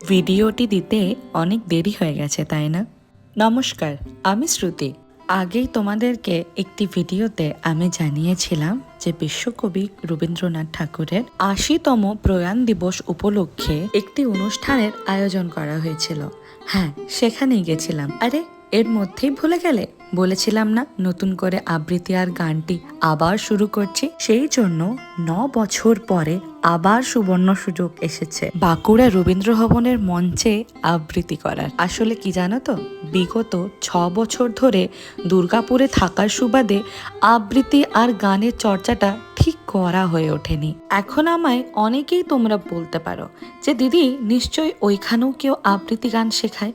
ভিডিওটি দিতে অনেক দেরি হয়ে গেছে তাই না? নমস্কার, আমি শ্রুতি। আগেই তোমাদেরকে একটি ভিডিওতে আমি জানিয়েছিলাম যে বিশ্বকবি রবীন্দ্রনাথ ঠাকুরের ৮০তম প্রয়াণ দিবস উপলক্ষে একটি অনুষ্ঠানের আয়োজন করা হয়েছিল। হ্যাঁ, সেখানেই গেছিলাম। আরে এর মধ্যেই ভুলে গেলে? বলেছিলাম না নতুন করে আবৃত্তি আর গানটি আবার শুরু করছি। সেই জন্য ৯ বছর পরে আবার সুবর্ণ সুযোগ এসেছে বাঁকুড়া রবীন্দ্র ভবনের মঞ্চে আবৃত্তি করার। আসলে কি জানো তো, বিগত ৬ বছর ধরে দুর্গাপুরে থাকার সুবাদে আবৃত্তি আর গানের চর্চাটা ঠিক করা হয়ে ওঠেনি। এখন আমায় অনেকেই তোমরা বলতে পারো যে দিদি নিশ্চয়ই ওইখানেও কেউ আবৃত্তি গান শেখায়।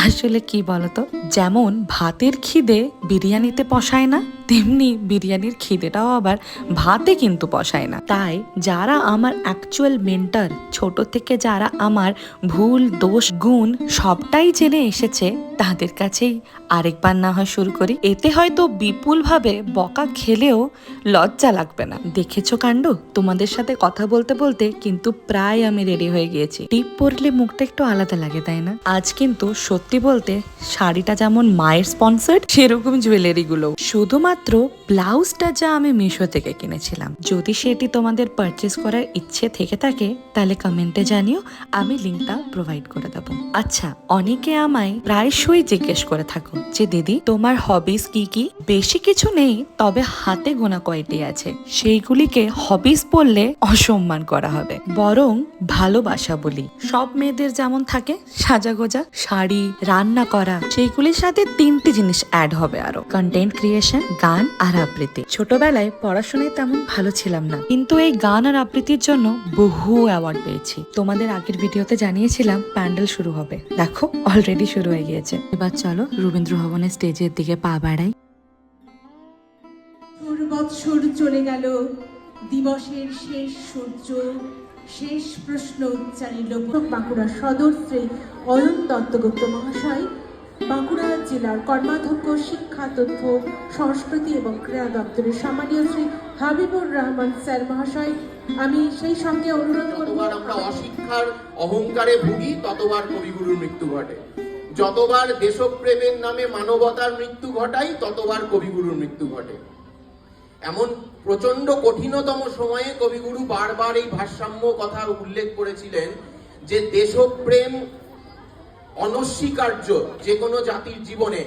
আসলে কি বলতো, যেমন ভাতের খিদে বিরিয়ানিতে পোষায় না, তেমনি বিরিয়ানির খিদেটাও আবার ভাতে কিন্তু পোষায় না। তাই যারা আমার অ্যাকচুয়াল মেন্টর, ছোট থেকে যারা আমার ভুল দোষ গুণ সবটাই জেনে এসেছে, তাদের কাছেই আরেকবার না হয় শুরু করি। এতে হয়তো বিপুলভাবে বকা খেলেও লজ্জা লাগবে না। দেখেছো কাণ্ড? তোমাদের সাথে কথা বলতে বলতে কিন্তু প্রায় আমি রেডি হয়ে গিয়েছি। টিপ পরলে মুখটা একটু আলাদা লাগে তাই না? আজ কিন্তু সত্যি বলতে শাড়িটা যেমন মায়ের স্পন্সর্ড, সেরকম জুয়েলারি গুলো। শুধুমাত্র ব্লাউজটা যা আমি মিশো থেকে কিনেছিলাম। যদি সেটি তোমাদের পারচেস করার ইচ্ছে থেকে থাকে তাহলে কমেন্টে জানিও, আমি লিঙ্কটা প্রোভাইড করে দেবো। আচ্ছা, অনেকে আমায় প্রায়শই জিজ্ঞেস করে থাকো যে দিদি তোমার হবিস কি কি? বেশি কিছু নেই, তবে হাতে গোনা কয়টি আছে। সেইগুলিকে হবিস বললে অসম্মান করা হবে, বরং ভালোবাসা বলি। সব মেয়েদের যেমন থাকে সাজাগোজা, শাড়ি, রান্না করা, সেইগুলির সাথে 3টি জিনিস অ্যাড হবে আরো: কন্টেন্ট ক্রিয়েশন, গান আর আবৃত্তি। ছোটবেলায় পড়াশোনায় তেমন ভালো ছিলাম না, কিন্তু এই গান আর আবৃত্তির জন্য বহু অ্যাওয়ার্ড পেয়েছি। তোমাদের আগের ভিডিওতে জানিয়েছিলাম প্যান্ডেল শুরু হবে, দেখো অলরেডি শুরু হয়ে গিয়েছে। এবার চলো রবীন্দ্র ভবনের স্টেজের দিকে পা বাড়াই। বৎসর চলে গেল, দিবসের শেষ সূর্য, শেষ প্রশ্ন উচ্চারিল বাঁকুড়া সদর শ্রী অয়ন দত্তগুপ্ত মহাশয়, বাঁকুড়া জেলার কর্মাধ্যক্ষ, শিক্ষা, তথ্য, সংস্কৃতি এবং ক্রীড়া দপ্তরের সম্মানীয় শ্রী হাবিবুর রহমান স্যার মহাশয়। আমি সেই সঙ্গে অনুরোধ করব, আমরা অশিক্ষার অহংকারে ভুগি ততবার কবিগুরুর মৃত্যু ঘটে। যতবার দেশপ্রেমের নামে মানবতার মৃত্যু ঘটাই ততবার কবিগুরুর মৃত্যু ঘটে। এমন প্রচন্ড কঠিনতম সময়ে কবিগুরু বারবার এই ভারসাম্য কথা উল্লেখ করেছিলেন যে দেশপ্রেম অনস্বীকার্য যে কোনো জাতির জীবনে,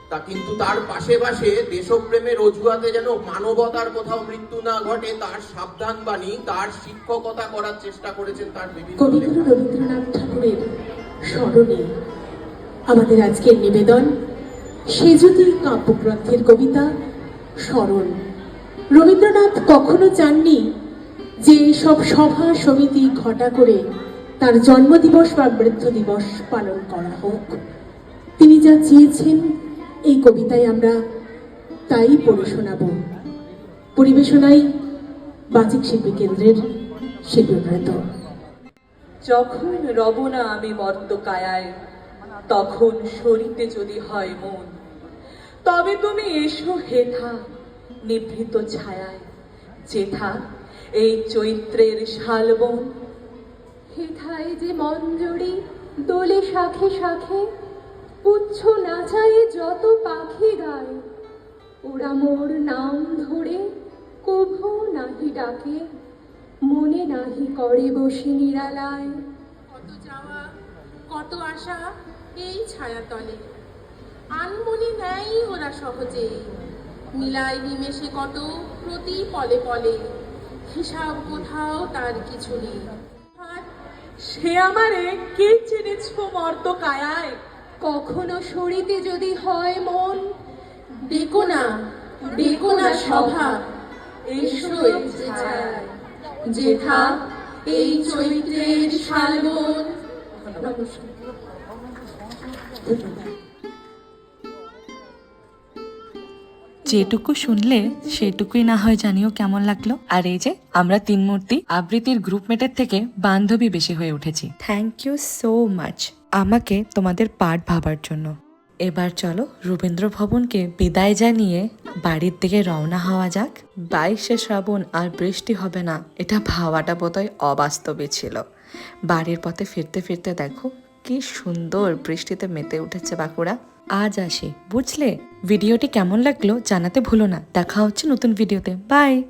তা কিন্তু তার পাশে পাশে দেশপ্রেমের অজুহাতে যেন মানবতার কোথাও মৃত্যু না ঘটে তার সাবধান বাণী, তার শিক্ষকতা করার চেষ্টা করেছেন তার বিভিন্ন। কবিগুরু রবীন্দ্রনাথ ঠাকুরের স্মরণে আমাদের আজকের নিবেদন সেযুতি কাব্যগ্রন্থের কবিতা স্মরণ। রবীন্দ্রনাথ কখনো চাননি যে সব সভা সমিতি ঘটা করে তার জন্মদিবস বা মৃত্যু দিবস পালন করা হোক। তিনি যা চেয়েছেন এই কবিতায় আমরা তাই পড়ে শোনাব। পরিবেশনায় বাচিক শিল্পী কেন্দ্রের শিল্পীবৃন্দ। যখন রব না আমি মর্ত কায়ায়, তখন সরিতে যদি হয় মন, তবে তুমি এসো হেথা নিভৃত ছায়ায়, যেথা এই চৈত্রের শালবন। হেথায় যে মঞ্জরি দোলে শাখে শাখে, পুচ্ছ নাচায় যত পাখি গায়, ওরা মোর নাম ধরে কভু নাহি ডাকে, মনে নাহি করে বসে নিরালায়। কত যাওয়া কত আশা এই ছায়াতলে, আনমনে নেয় ওরা সহজে, মিলায় নিমেষে কত প্রতি পলে পলে, হিসাব কোথাও তার কিছু নেই। সে আমারে কে চিনেছ মর্ত কায়ায়, কখনো সরিতে যদি হয় মন, ডেকো না ডেকো না সভা, এসো এই ছায়ায়, যেথা এই চৈত্রের শালবন। যেটুকু শুনলে সেটুকুই না হয় জানিও কেমন লাগলো। আর এই যে আমরা 3 মূর্তি আবৃত্তির গ্রুপমেটের থেকে বান্ধবী বেশি হয়ে উঠেছি। থ্যাংক ইউ সো মাচ আমাকে তোমাদের পার্ট ভাবার জন্য। এবার চলো রবীন্দ্র ভবনকে বিদায় জানিয়ে বাড়ির দিকে রওনা হওয়া যাক। 22শে শ্রাবণ আর বৃষ্টি হবে না, এটা ভাবাটা বোধহয় অবাস্তবে ছিল। বাড়ির পথে ফিরতে ফিরতে দেখো কি সুন্দর বৃষ্টিতে মেতে উঠেছে বাঁকুড়া। আজ আসি, বুঝলে? ভিডিওটি কেমন লাগলো জানাতে ভুলো না। দেখা হচ্ছে নতুন ভিডিওতে। বাই।